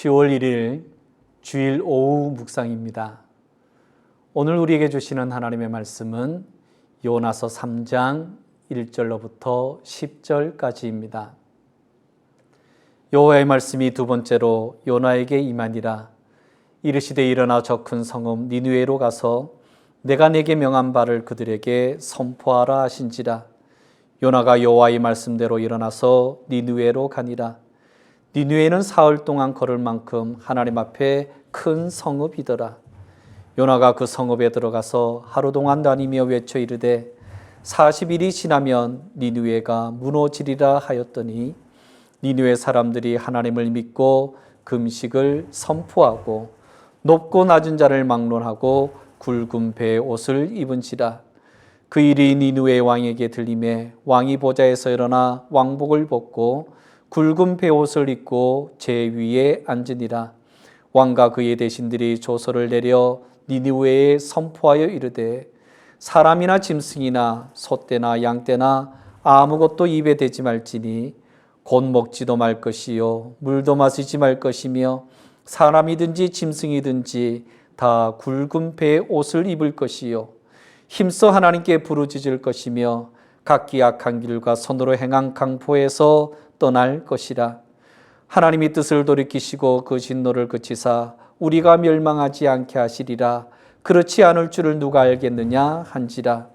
(10월 1일) 주일 오후 묵상입니다. 오늘 우리에게 주시는 하나님의 말씀은 요나서 3장 1절로부터 10절까지입니다. 여호와의 말씀이 두 번째로 요나에게 임하니라. 이르시되 일어나 저 큰 성읍 니느웨로 가서 내가 내게 명한 바를 그들에게 선포하라 하신지라. 요나가 여호와의 말씀대로 일어나서 니느웨로 가니라. 니느웨는 사흘 동안 걸을 만큼 하나님 앞에 큰 성읍이더라. 요나가 그 성읍에 들어가서 하루 동안 다니며 외쳐 이르되 40일이 지나면 니느웨가 무너지리라 하였더니 니느웨 사람들이 하나님을 믿고 금식을 선포하고 높고 낮은 자를 막론하고 굵은 배의 옷을 입은지라. 그 일이 니느웨 왕에게 들림에 왕이 보좌에서 일어나 왕복을 벗고 굵은 베옷을 입고 제 위에 앉으니라. 왕과 그의 대신들이 조서를 내려 니느웨에 선포하여 이르되 사람이나 짐승이나 소떼나 양떼나 아무것도 입에 대지 말지니 곧 먹지도 말 것이요 물도 마시지 말 것이며 사람이든지 짐승이든지 다 굵은 배의 옷을 입을 것이요 힘써 하나님께 부르짖을 것이며 각기 악한 길과 손으로 행한 강포에서 떠날 것이라. 하나님이 뜻을 돌이키시고 그 진노를 그치사 우리가 멸망하지 않게 하시리라. 그렇지 않을 줄을 누가 알겠느냐 한지라.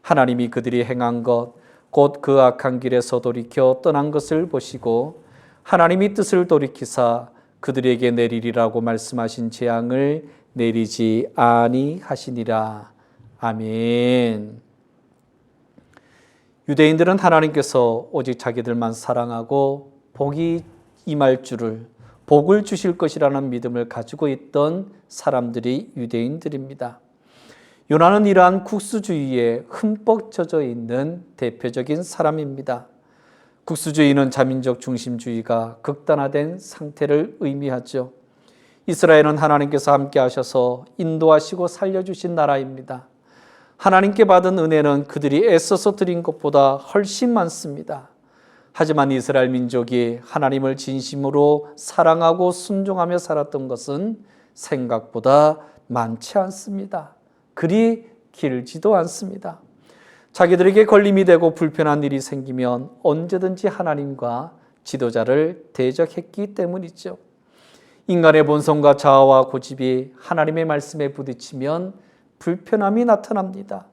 하나님이 그들이 행한 것 곧 그 악한 길에서 돌이켜 떠난 것을 보시고 하나님이 뜻을 돌이키사 그들에게 내리리라고 말씀하신 재앙을 내리지 아니하시니라. 아멘. 유대인들은 하나님께서 오직 자기들만 사랑하고 복이 임할 줄을, 복을 주실 것이라는 믿음을 가지고 있던 사람들이 유대인들입니다. 요나는 이러한 국수주의에 흠뻑 젖어 있는 대표적인 사람입니다. 국수주의는 자민족 중심주의가 극단화된 상태를 의미하죠. 이스라엘은 하나님께서 함께 하셔서 인도하시고 살려주신 나라입니다. 하나님께 받은 은혜는 그들이 애써서 드린 것보다 훨씬 많습니다. 하지만 이스라엘 민족이 하나님을 진심으로 사랑하고 순종하며 살았던 것은 생각보다 많지 않습니다. 그리 길지도 않습니다. 자기들에게 걸림이 되고 불편한 일이 생기면 언제든지 하나님과 지도자를 대적했기 때문이죠. 인간의 본성과 자아와 고집이 하나님의 말씀에 부딪히면 불편함이 나타납니다.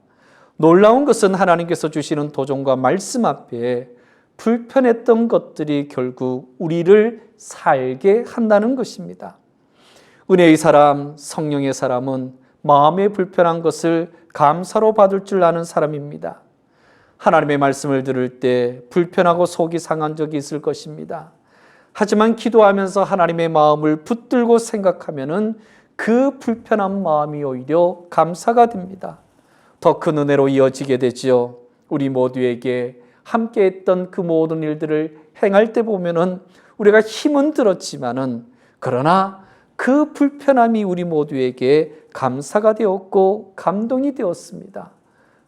놀라운 것은 하나님께서 주시는 도전과 말씀 앞에 불편했던 것들이 결국 우리를 살게 한다는 것입니다. 은혜의 사람, 성령의 사람은 마음에 불편한 것을 감사로 받을 줄 아는 사람입니다. 하나님의 말씀을 들을 때 불편하고 속이 상한 적이 있을 것입니다. 하지만 기도하면서 하나님의 마음을 붙들고 생각하면은 그 불편한 마음이 오히려 감사가 됩니다. 더 큰 은혜로 이어지게 되지요. 우리 모두에게 함께했던 그 모든 일들을 행할 때 보면은 우리가 힘은 들었지만은 그러나 그 불편함이 우리 모두에게 감사가 되었고 감동이 되었습니다.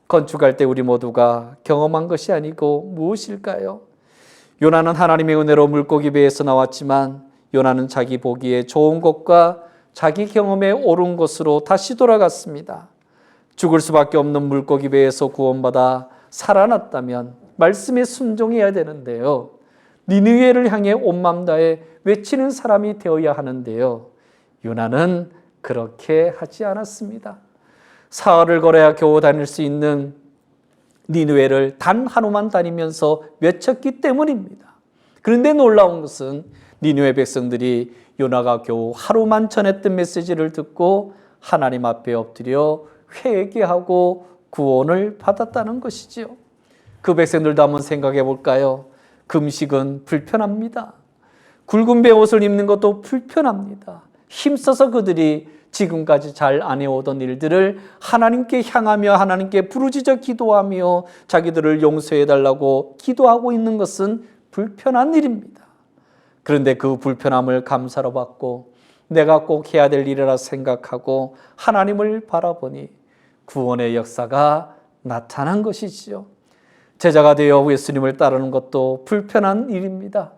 건축할 때 우리 모두가 경험한 것이 아니고 무엇일까요? 요나는 하나님의 은혜로 물고기 배에서 나왔지만 요나는 자기 보기에 좋은 것과 자기 경험에 옳은 것으로 다시 돌아갔습니다. 죽을 수밖에 없는 물고기 배에서 구원받아 살아났다면 말씀에 순종해야 되는데요. 니느웨를 향해 온 마음 다해 외치는 사람이 되어야 하는데요. 요나는 그렇게 하지 않았습니다. 사흘을 걸어야 겨우 다닐 수 있는 니느웨를 단 하루만 다니면서 외쳤기 때문입니다. 그런데 놀라운 것은 니느웨 백성들이 요나가 겨우 하루만 전했던 메시지를 듣고 하나님 앞에 엎드려 회개하고 구원을 받았다는 것이지요. 그 백성들도 한번 생각해 볼까요? 금식은 불편합니다. 굵은 베옷을 입는 것도 불편합니다. 힘써서 그들이 지금까지 잘 안 해오던 일들을 하나님께 향하며 하나님께 부르짖어 기도하며 자기들을 용서해달라고 기도하고 있는 것은 불편한 일입니다. 그런데 그 불편함을 감사로 받고 내가 꼭 해야 될 일이라 생각하고 하나님을 바라보니 구원의 역사가 나타난 것이지요. 제자가 되어 예수님을 따르는 것도 불편한 일입니다.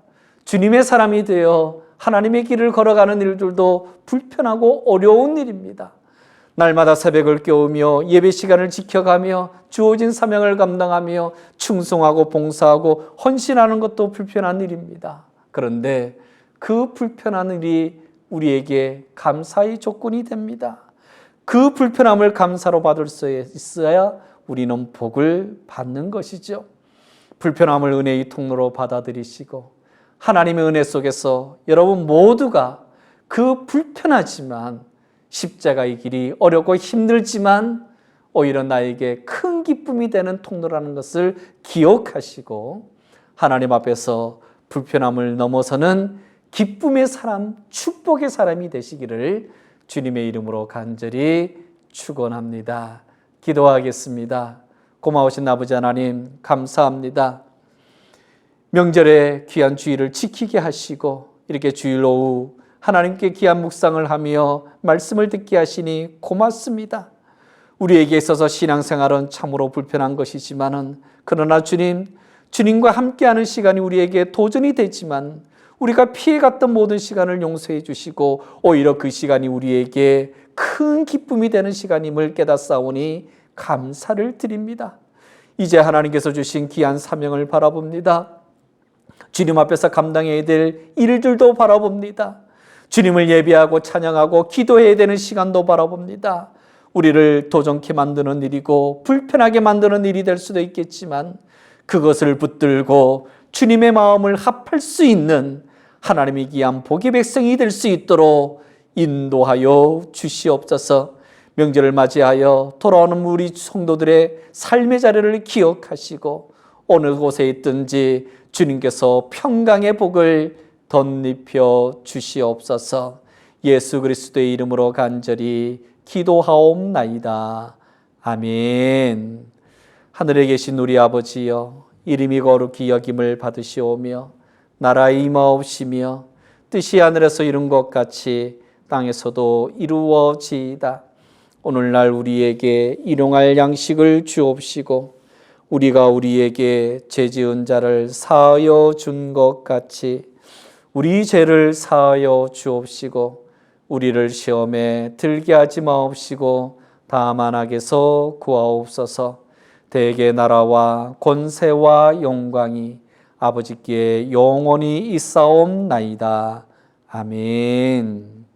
주님의 사람이 되어 하나님의 길을 걸어가는 일들도 불편하고 어려운 일입니다. 날마다 새벽을 깨우며 예배 시간을 지켜가며 주어진 사명을 감당하며 충성하고 봉사하고 헌신하는 것도 불편한 일입니다. 그런데 그 불편한 일이 우리에게 감사의 조건이 됩니다. 그 불편함을 감사로 받을 수 있어야 우리는 복을 받는 것이죠. 불편함을 은혜의 통로로 받아들이시고 하나님의 은혜 속에서 여러분 모두가 그 불편하지만 십자가의 길이 어렵고 힘들지만 오히려 나에게 큰 기쁨이 되는 통로라는 것을 기억하시고 하나님 앞에서 불편함을 넘어서는 기쁨의 사람, 축복의 사람이 되시기를 주님의 이름으로 간절히 축원합니다. 기도하겠습니다. 고마우신 아버지 하나님 감사합니다. 명절에 귀한 주일을 지키게 하시고 이렇게 주일 오후 하나님께 귀한 묵상을 하며 말씀을 듣게 하시니 고맙습니다. 우리에게 있어서 신앙생활은 참으로 불편한 것이지만은 그러나 주님과 함께하는 시간이 우리에게 도전이 되지만 우리가 피해갔던 모든 시간을 용서해 주시고 오히려 그 시간이 우리에게 큰 기쁨이 되는 시간임을 깨닫사오니 감사를 드립니다. 이제 하나님께서 주신 귀한 사명을 바라봅니다. 주님 앞에서 감당해야 될 일들도 바라봅니다. 주님을 예배하고 찬양하고 기도해야 되는 시간도 바라봅니다. 우리를 도전케 만드는 일이고 불편하게 만드는 일이 될 수도 있겠지만 그것을 붙들고 주님의 마음을 합할 수 있는 하나님의 귀한 복의 백성이 될 수 있도록 인도하여 주시옵소서. 명절을 맞이하여 돌아오는 우리 성도들의 삶의 자리를 기억하시고 어느 곳에 있든지 주님께서 평강의 복을 덧입혀 주시옵소서. 예수 그리스도의 이름으로 간절히 기도하옵나이다. 아멘. 하늘에 계신 우리 아버지여, 이름이 거룩히 여김을 받으시오며 나라에 임하옵시며 뜻이 하늘에서 이룬 것 같이 땅에서도 이루어지이다. 오늘날 우리에게 일용할 양식을 주옵시고 우리가 우리에게 죄 지은 자를 사하여 준 것 같이 우리 죄를 사하여 주옵시고 우리를 시험에 들게 하지 마옵시고 다만 악에서 구하옵소서. 대개 나라와 권세와 영광이 아버지께 영원히 있사옵나이다. 아멘.